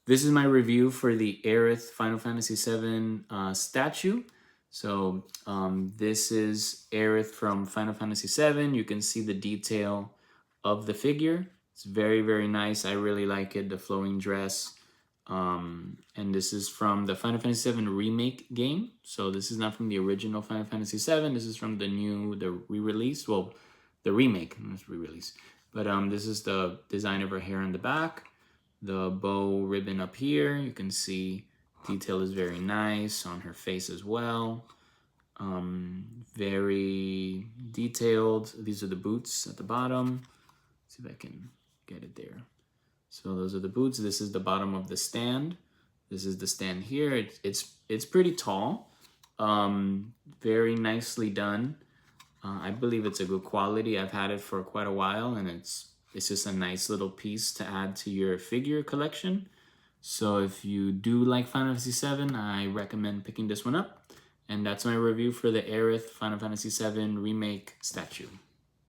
this is my review for the Aerith Final Fantasy VII statue. So this is Aerith from Final Fantasy VII. You can see the detail of the figure. It's very, very nice. I really like it, the flowing dress. And this is from the Final Fantasy VII Remake game. So this is not from the original Final Fantasy VII. This is from the re-release. Well, the remake, not re-release. But this is the design of her hair in the back. The bow ribbon up here, you can see detail is very nice on her face as well. Very detailed. These are the boots at the bottom. Let's see if I can get it there. So those are the boots. This is the bottom of the stand. This is the stand here. It's pretty tall. Very nicely done. I believe it's a good quality. I've had it for quite a while, and it's just a nice little piece to add to your figure collection. So if you do like Final Fantasy VII, I recommend picking this one up. And that's my review for the Aerith Final Fantasy VII Remake statue.